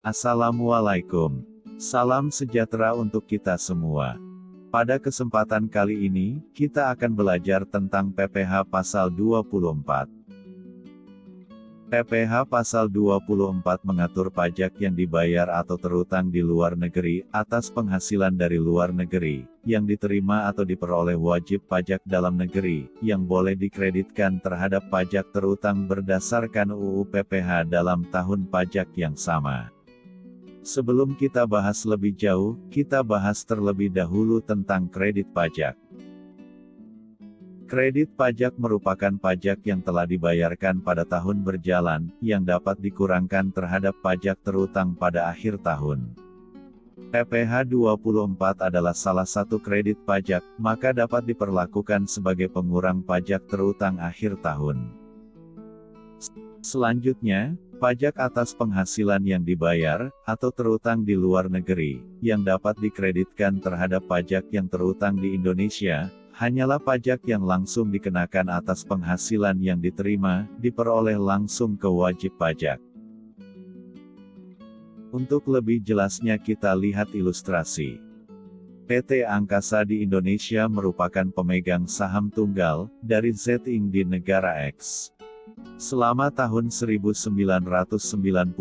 Assalamualaikum. Salam sejahtera untuk kita semua. Pada kesempatan kali ini, kita akan belajar tentang PPh Pasal 24. PPh Pasal 24 mengatur pajak yang dibayar atau terutang di luar negeri, atas penghasilan dari luar negeri, yang diterima atau diperoleh wajib pajak dalam negeri, yang boleh dikreditkan terhadap pajak terutang berdasarkan UU PPh dalam tahun pajak yang sama. Sebelum kita bahas lebih jauh, kita bahas terlebih dahulu tentang kredit pajak. Kredit pajak merupakan pajak yang telah dibayarkan pada tahun berjalan, yang dapat dikurangkan terhadap pajak terutang pada akhir tahun. PPh 24 adalah salah satu kredit pajak, maka dapat diperlakukan sebagai pengurang pajak terutang akhir tahun. Selanjutnya, pajak atas penghasilan yang dibayar, atau terutang di luar negeri, yang dapat dikreditkan terhadap pajak yang terutang di Indonesia, hanyalah pajak yang langsung dikenakan atas penghasilan yang diterima, diperoleh langsung ke wajib pajak. Untuk lebih jelasnya kita lihat ilustrasi. PT Angkasa di Indonesia merupakan pemegang saham tunggal, dari Z Inc. di negara X. Selama tahun 1995,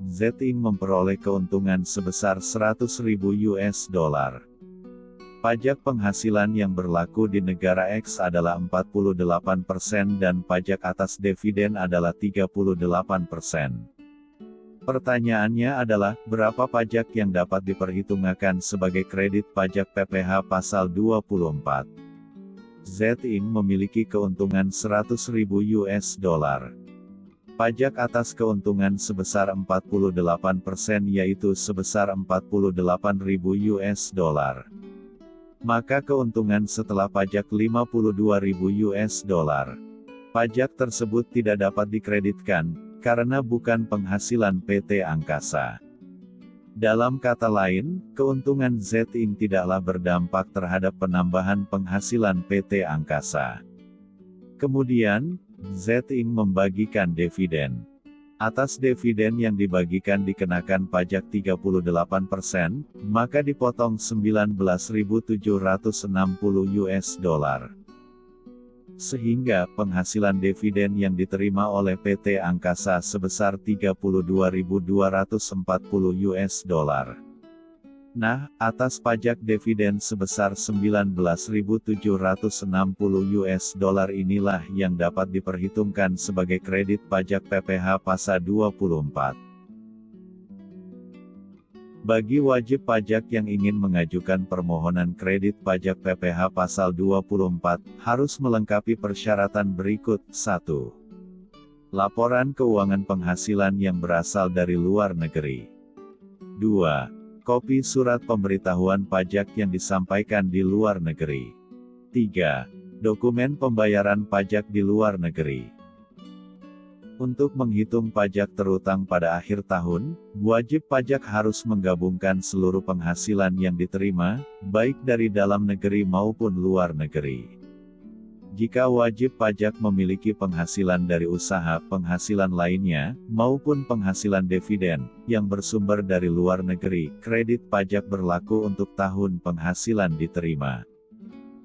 Z Inc. memperoleh keuntungan sebesar $100.000. Pajak penghasilan yang berlaku di negara X adalah 48% dan pajak atas dividen adalah 38%. Pertanyaannya adalah, berapa pajak yang dapat diperhitungkan sebagai kredit pajak PPh Pasal 24? Z Inc. memiliki keuntungan $100.000. Pajak atas keuntungan sebesar 48% yaitu sebesar $48.000. Maka keuntungan setelah pajak $52.000. Pajak tersebut tidak dapat dikreditkan, karena bukan penghasilan PT Angkasa. Dalam kata lain, keuntungan Z Inc. tidaklah berdampak terhadap penambahan penghasilan PT Angkasa. Kemudian, Z Inc. membagikan dividen. Atas dividen yang dibagikan dikenakan pajak 38%, maka dipotong $19.760. Sehingga, penghasilan dividen yang diterima oleh PT Angkasa sebesar $32.240. Nah, atas pajak dividen sebesar $19.760 inilah yang dapat diperhitungkan sebagai kredit pajak PPh Pasal 24. Bagi wajib pajak yang ingin mengajukan permohonan kredit pajak PPh Pasal 24, harus melengkapi persyaratan berikut. 1. Laporan keuangan penghasilan yang berasal dari luar negeri. 2. Kopi surat pemberitahuan pajak yang disampaikan di luar negeri. 3. Dokumen pembayaran pajak di luar negeri. Untuk menghitung pajak terutang pada akhir tahun, wajib pajak harus menggabungkan seluruh penghasilan yang diterima, baik dari dalam negeri maupun luar negeri. Jika wajib pajak memiliki penghasilan dari usaha, penghasilan lainnya, maupun penghasilan dividen, yang bersumber dari luar negeri, kredit pajak berlaku untuk tahun penghasilan diterima.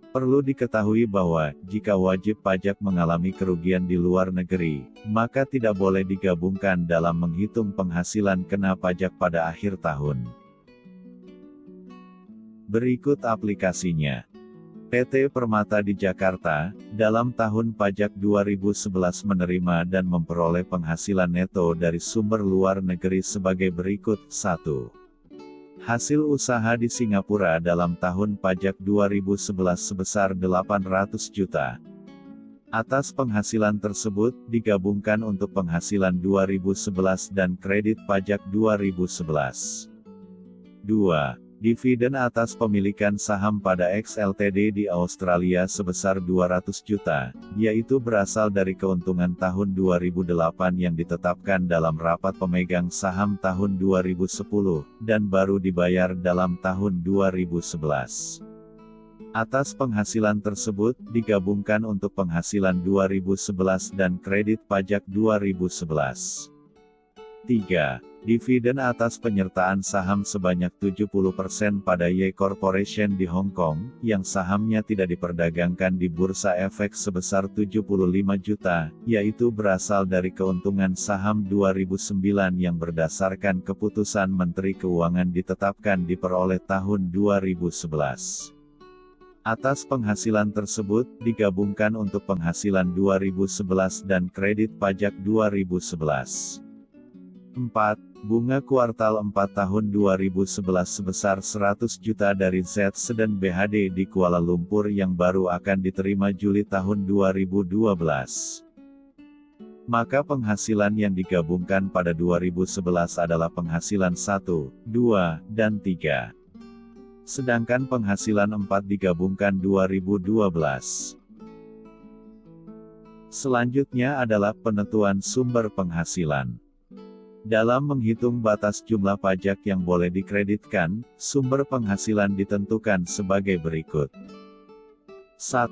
Perlu diketahui bahwa, jika wajib pajak mengalami kerugian di luar negeri, maka tidak boleh digabungkan dalam menghitung penghasilan kena pajak pada akhir tahun. Berikut aplikasinya. PT Permata di Jakarta, dalam tahun pajak 2011 menerima dan memperoleh penghasilan neto dari sumber luar negeri sebagai berikut. 1. Hasil usaha di Singapura dalam tahun pajak 2011 sebesar 800 juta. Atas penghasilan tersebut, digabungkan untuk penghasilan 2011 dan kredit pajak 2011. 2. Dividen atas pemilikan saham pada X Ltd di Australia sebesar 200 juta, yaitu berasal dari keuntungan tahun 2008 yang ditetapkan dalam rapat pemegang saham tahun 2010, dan baru dibayar dalam tahun 2011. Atas penghasilan tersebut, digabungkan untuk penghasilan 2011 dan kredit pajak 2011. 3. Dividen atas penyertaan saham sebanyak 70% pada Y Corporation di Hong Kong, yang sahamnya tidak diperdagangkan di Bursa Efek sebesar 75 juta, yaitu berasal dari keuntungan saham 2009 yang berdasarkan keputusan Menteri Keuangan ditetapkan diperoleh tahun 2011. Atas penghasilan tersebut, digabungkan untuk penghasilan 2011 dan kredit pajak 2011. 4. Bunga kuartal 4 tahun 2011 sebesar 100 juta dari ZS dan BHD di Kuala Lumpur yang baru akan diterima Juli tahun 2012. Maka penghasilan yang digabungkan pada 2011 adalah penghasilan 1, 2, dan 3. Sedangkan penghasilan 4 digabungkan 2012. Selanjutnya adalah penentuan sumber penghasilan. Dalam menghitung batas jumlah pajak yang boleh dikreditkan, sumber penghasilan ditentukan sebagai berikut. 1.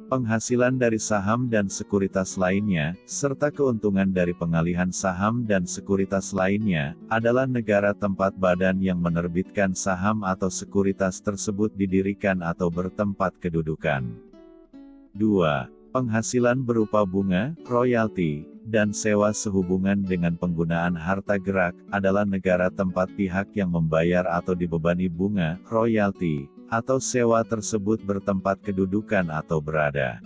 Penghasilan dari saham dan sekuritas lainnya, serta keuntungan dari pengalihan saham dan sekuritas lainnya, adalah negara tempat badan yang menerbitkan saham atau sekuritas tersebut didirikan atau bertempat kedudukan. 2. Penghasilan berupa bunga, royalti, dan sewa sehubungan dengan penggunaan harta gerak, adalah negara tempat pihak yang membayar atau dibebani bunga, royalti, atau sewa tersebut bertempat kedudukan atau berada.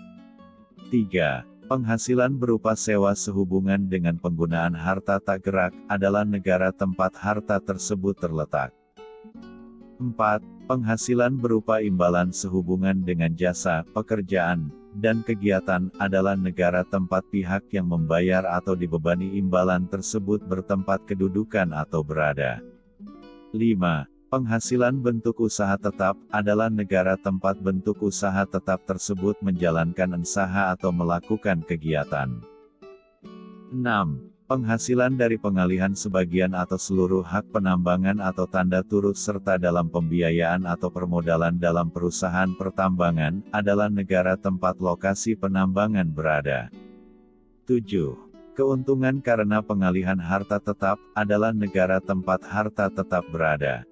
3. Penghasilan berupa sewa sehubungan dengan penggunaan harta tak gerak, adalah negara tempat harta tersebut terletak. 4. Penghasilan berupa imbalan sehubungan dengan jasa, pekerjaan, dan kegiatan, adalah negara tempat pihak yang membayar atau dibebani imbalan tersebut bertempat kedudukan atau berada. 5. Penghasilan bentuk usaha tetap, adalah negara tempat bentuk usaha tetap tersebut menjalankan usaha atau melakukan kegiatan. 6. Penghasilan dari pengalihan sebagian atau seluruh hak penambangan atau tanda turut serta dalam pembiayaan atau permodalan dalam perusahaan pertambangan, adalah negara tempat lokasi penambangan berada. 7. Keuntungan karena pengalihan harta tetap, adalah negara tempat harta tetap berada.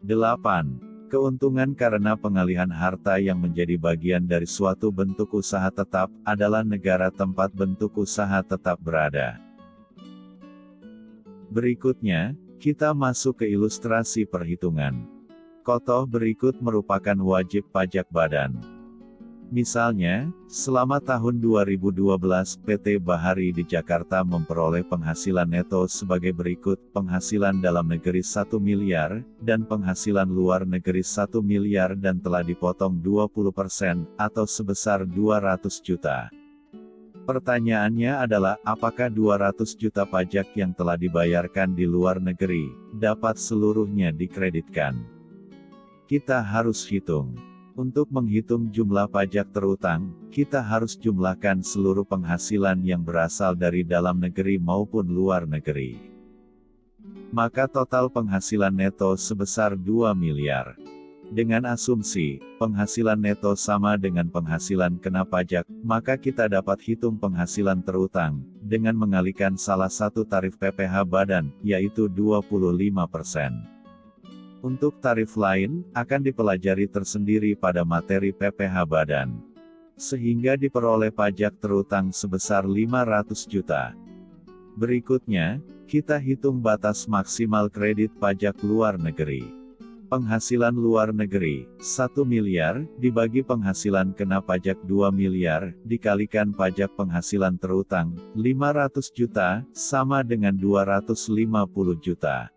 8. Keuntungan karena pengalihan harta yang menjadi bagian dari suatu bentuk usaha tetap, adalah negara tempat bentuk usaha tetap berada. Berikutnya, kita masuk ke ilustrasi perhitungan. Contoh berikut merupakan wajib pajak badan. Misalnya, selama tahun 2012 PT Bahari di Jakarta memperoleh penghasilan neto sebagai berikut, penghasilan dalam negeri 1 miliar, dan penghasilan luar negeri 1 miliar dan telah dipotong 20%, atau sebesar 200 juta. Pertanyaannya adalah, apakah 200 juta pajak yang telah dibayarkan di luar negeri, dapat seluruhnya dikreditkan? Kita harus hitung. Untuk menghitung jumlah pajak terutang, kita harus jumlahkan seluruh penghasilan yang berasal dari dalam negeri maupun luar negeri. Maka total penghasilan neto sebesar 2 miliar. Dengan asumsi, penghasilan neto sama dengan penghasilan kena pajak, maka kita dapat hitung penghasilan terutang, dengan mengalihkan salah satu tarif PPh badan, yaitu 25%. Untuk tarif lain, akan dipelajari tersendiri pada materi PPh badan. Sehingga diperoleh pajak terutang sebesar 500 juta. Berikutnya, kita hitung batas maksimal kredit pajak luar negeri. Penghasilan luar negeri, 1 miliar, dibagi penghasilan kena pajak 2 miliar, dikalikan pajak penghasilan terutang, 500 juta, sama dengan 250 juta.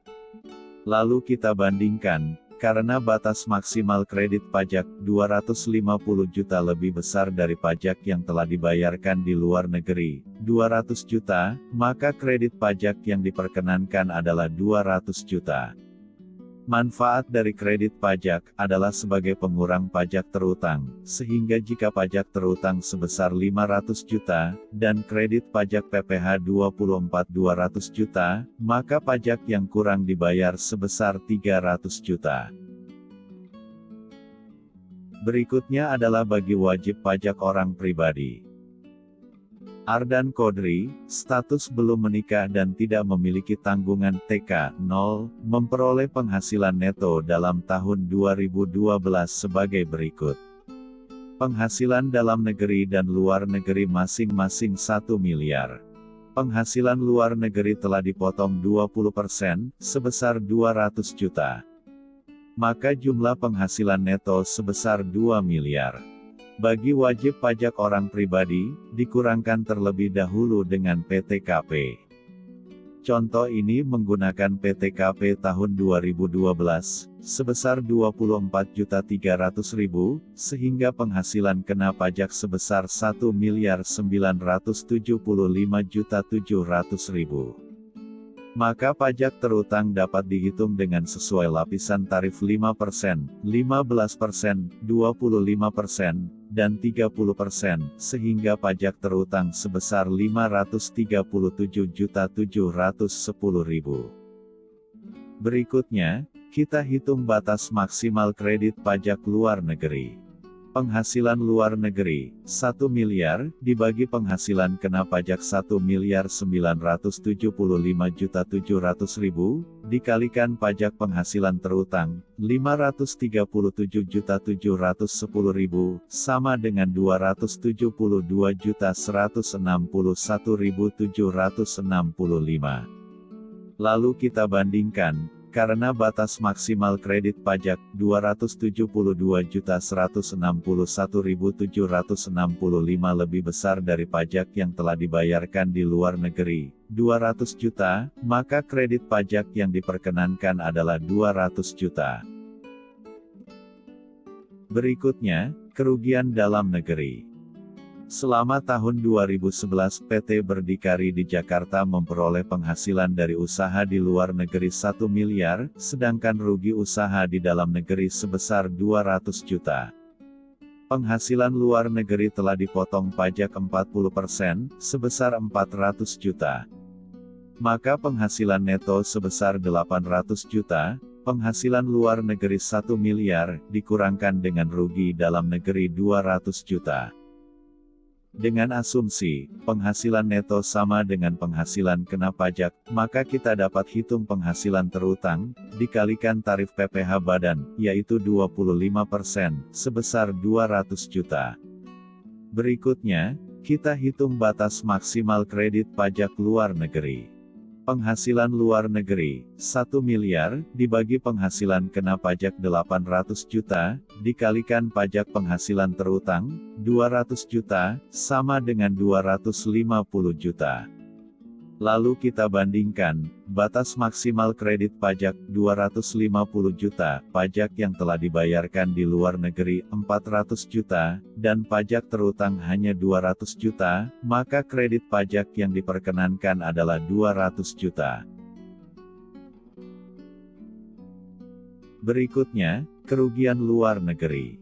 Lalu kita bandingkan, karena batas maksimal kredit pajak 250 juta lebih besar dari pajak yang telah dibayarkan di luar negeri, 200 juta, maka kredit pajak yang diperkenankan adalah 200 juta. Manfaat dari kredit pajak adalah sebagai pengurang pajak terutang, sehingga jika pajak terutang sebesar 500 juta, dan kredit pajak PPh 24.200 juta, maka pajak yang kurang dibayar sebesar 300 juta. Berikutnya adalah bagi wajib pajak orang pribadi. Ardan Kodri, status belum menikah dan tidak memiliki tanggungan TK, 0, memperoleh penghasilan neto dalam tahun 2012 sebagai berikut. Penghasilan dalam negeri dan luar negeri masing-masing 1 miliar. Penghasilan luar negeri telah dipotong 20%, sebesar 200 juta. Maka jumlah penghasilan neto sebesar 2 miliar. Bagi wajib pajak orang pribadi, dikurangkan terlebih dahulu dengan PTKP. Contoh ini menggunakan PTKP tahun 2012, sebesar 24.300.000, sehingga penghasilan kena pajak sebesar 1.975.700.000. Maka pajak terutang dapat dihitung dengan sesuai lapisan tarif 5%, 15%, 25%, dan 30%, sehingga pajak terutang sebesar 537.710.000. Berikutnya, kita hitung batas maksimal kredit pajak luar negeri. Penghasilan luar negeri, 1 miliar, dibagi penghasilan kena pajak 1.975.700.000, dikalikan pajak penghasilan terutang, 537.710.000, sama dengan 272.161.765. Lalu kita bandingkan, karena batas maksimal kredit pajak, 272.161.765 lebih besar dari pajak yang telah dibayarkan di luar negeri, 200 juta, maka kredit pajak yang diperkenankan adalah 200 juta. Berikutnya, kerugian dalam negeri. Selama tahun 2011 PT Berdikari di Jakarta memperoleh penghasilan dari usaha di luar negeri 1 miliar, sedangkan rugi usaha di dalam negeri sebesar 200 juta. Penghasilan luar negeri telah dipotong pajak 40%, sebesar 400 juta. Maka penghasilan neto sebesar 800 juta, penghasilan luar negeri 1 miliar, dikurangkan dengan rugi dalam negeri 200 juta. Dengan asumsi, penghasilan neto sama dengan penghasilan kena pajak, maka kita dapat hitung penghasilan terutang, dikalikan tarif PPh badan, yaitu 25%, sebesar 200 juta. Berikutnya, kita hitung batas maksimal kredit pajak luar negeri. Penghasilan luar negeri, 1 miliar, dibagi penghasilan kena pajak 800 juta, dikalikan pajak penghasilan terutang, 200 juta, sama dengan 250 juta. Lalu kita bandingkan, batas maksimal kredit pajak, 250 juta, pajak yang telah dibayarkan di luar negeri, 400 juta, dan pajak terutang hanya 200 juta, maka kredit pajak yang diperkenankan adalah 200 juta. Berikutnya, kerugian luar negeri.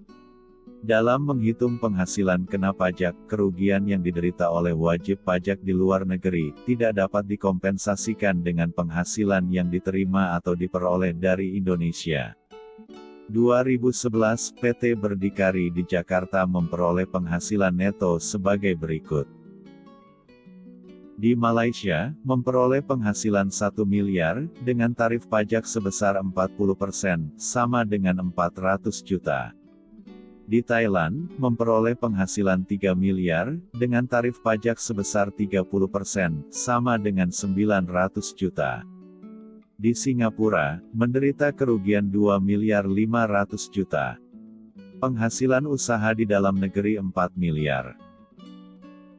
Dalam menghitung penghasilan kena pajak, kerugian yang diderita oleh wajib pajak di luar negeri, tidak dapat dikompensasikan dengan penghasilan yang diterima atau diperoleh dari Indonesia. 2011, PT Berdikari di Jakarta memperoleh penghasilan neto sebagai berikut. Di Malaysia, memperoleh penghasilan 1 miliar, dengan tarif pajak sebesar 40%, sama dengan 400 juta. Di Thailand, memperoleh penghasilan 3 miliar, dengan tarif pajak sebesar 30%, sama dengan 900 juta. Di Singapura, menderita kerugian 2 miliar 500 juta. Penghasilan usaha di dalam negeri 4 miliar.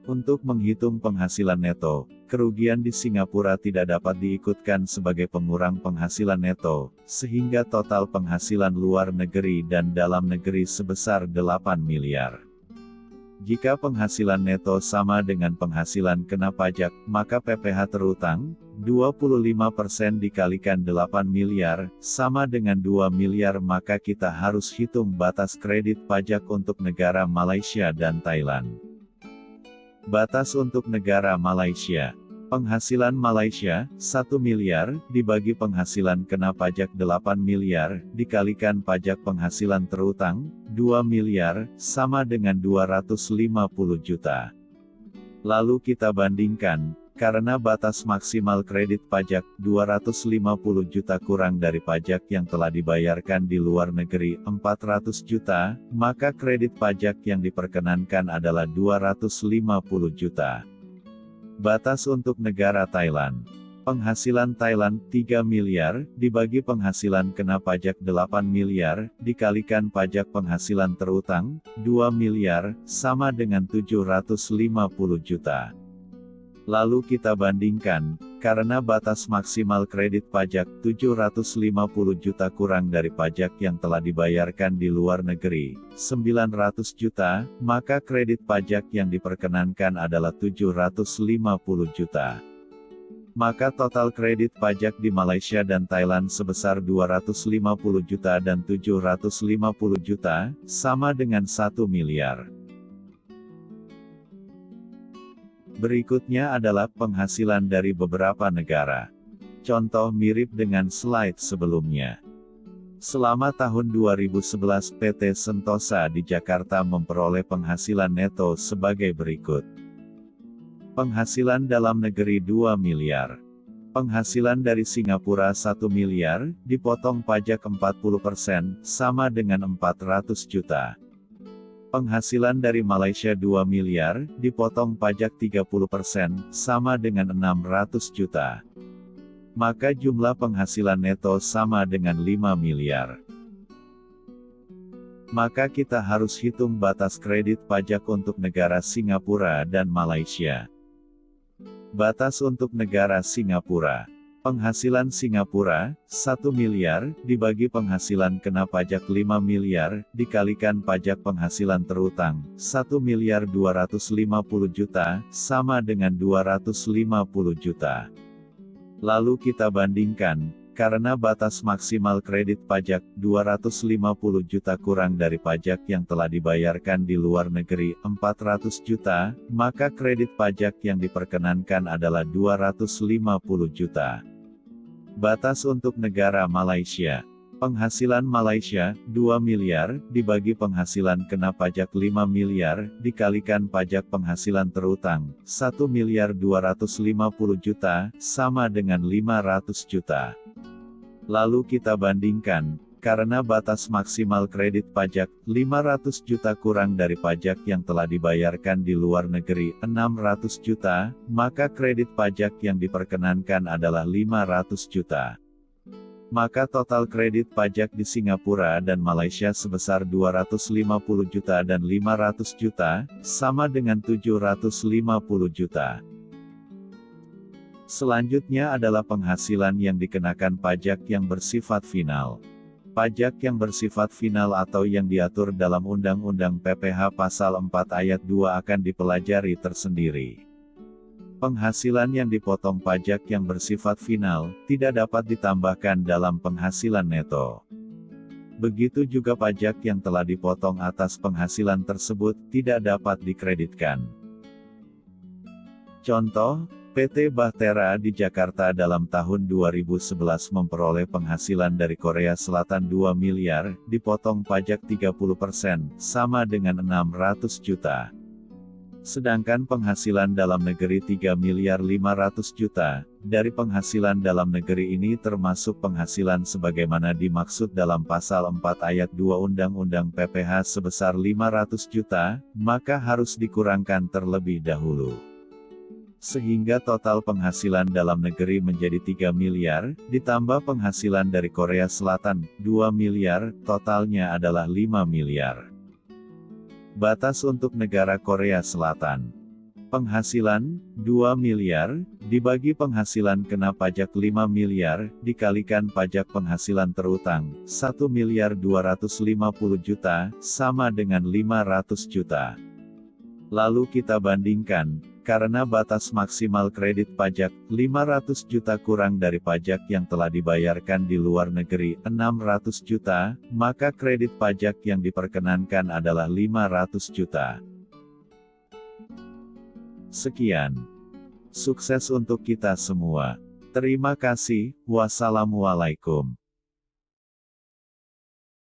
Untuk menghitung penghasilan neto, kerugian di Singapura tidak dapat diikutkan sebagai pengurang penghasilan neto, sehingga total penghasilan luar negeri dan dalam negeri sebesar 8 miliar. Jika penghasilan neto sama dengan penghasilan kena pajak, maka PPh terutang, 25% dikalikan 8 miliar, sama dengan 2 miliar, maka kita harus hitung batas kredit pajak untuk negara Malaysia dan Thailand. Batas untuk negara Malaysia. Penghasilan Malaysia, 1 miliar, dibagi penghasilan kena pajak 8 miliar, dikalikan pajak penghasilan terutang, 2 miliar, sama dengan 250 juta. Lalu kita bandingkan, karena batas maksimal kredit pajak 250 juta kurang dari pajak yang telah dibayarkan di luar negeri 400 juta, maka kredit pajak yang diperkenankan adalah 250 juta. Batas untuk negara Thailand. Penghasilan Thailand 3 miliar, dibagi penghasilan kena pajak 8 miliar, dikalikan pajak penghasilan terutang, 2 miliar, sama dengan 750 juta. Lalu kita bandingkan, karena batas maksimal kredit pajak 750 juta kurang dari pajak yang telah dibayarkan di luar negeri, 900 juta, maka kredit pajak yang diperkenankan adalah 750 juta. Maka total kredit pajak di Malaysia dan Thailand sebesar 250 juta dan 750 juta, sama dengan 1 miliar. Berikutnya adalah penghasilan dari beberapa negara. Contoh mirip dengan slide sebelumnya. Selama tahun 2011 PT Sentosa di Jakarta memperoleh penghasilan neto sebagai berikut. Penghasilan dalam negeri 2 miliar. Penghasilan dari Singapura 1 miliar, dipotong pajak 40%, sama dengan 400 juta. Penghasilan dari Malaysia 2 miliar, dipotong pajak 30%, sama dengan 600 juta. Maka jumlah penghasilan neto sama dengan 5 miliar. Maka kita harus hitung batas kredit pajak untuk negara Singapura dan Malaysia. Batas untuk negara Singapura. Penghasilan Singapura, 1 miliar, dibagi penghasilan kena pajak 5 miliar, dikalikan pajak penghasilan terutang, 1 miliar 250 juta, sama dengan 250 juta. Lalu kita bandingkan, karena batas maksimal kredit pajak 250 juta kurang dari pajak yang telah dibayarkan di luar negeri 400 juta, maka kredit pajak yang diperkenankan adalah 250 juta. Batas untuk negara Malaysia. Penghasilan Malaysia, 2 miliar, dibagi penghasilan kena pajak 5 miliar, dikalikan pajak penghasilan terutang, 1 miliar 250 juta, sama dengan 500 juta. Lalu kita bandingkan, karena batas maksimal kredit pajak 500 juta kurang dari pajak yang telah dibayarkan di luar negeri 600 juta, maka kredit pajak yang diperkenankan adalah 500 juta. Maka total kredit pajak di Singapura dan Malaysia sebesar 250 juta dan 500 juta, sama dengan 750 juta. Selanjutnya adalah penghasilan yang dikenakan pajak yang bersifat final. Pajak yang bersifat final atau yang diatur dalam Undang-Undang PPH Pasal 4 Ayat 2 akan dipelajari tersendiri. Penghasilan yang dipotong pajak yang bersifat final, tidak dapat ditambahkan dalam penghasilan neto. Begitu juga pajak yang telah dipotong atas penghasilan tersebut, tidak dapat dikreditkan. Contoh, PT Bahtera di Jakarta dalam tahun 2011 memperoleh penghasilan dari Korea Selatan 2 miliar, dipotong pajak 30%, sama dengan 600 juta. Sedangkan penghasilan dalam negeri 3 miliar 500 juta, dari penghasilan dalam negeri ini termasuk penghasilan sebagaimana dimaksud dalam Pasal 4 Ayat 2 Undang-Undang PPH sebesar 500 juta, maka harus dikurangkan terlebih dahulu. Sehingga total penghasilan dalam negeri menjadi 3 miliar, ditambah penghasilan dari Korea Selatan, 2 miliar, totalnya adalah 5 miliar. Batas untuk negara Korea Selatan. Penghasilan, 2 miliar, dibagi penghasilan kena pajak 5 miliar, dikalikan pajak penghasilan terutang, 1 miliar 250 juta, sama dengan 500 juta. Lalu kita bandingkan, karena batas maksimal kredit pajak 500 juta kurang dari pajak yang telah dibayarkan di luar negeri 600 juta, maka kredit pajak yang diperkenankan adalah 500 juta. Sekian. Sukses untuk kita semua. Terima kasih. Wassalamualaikum.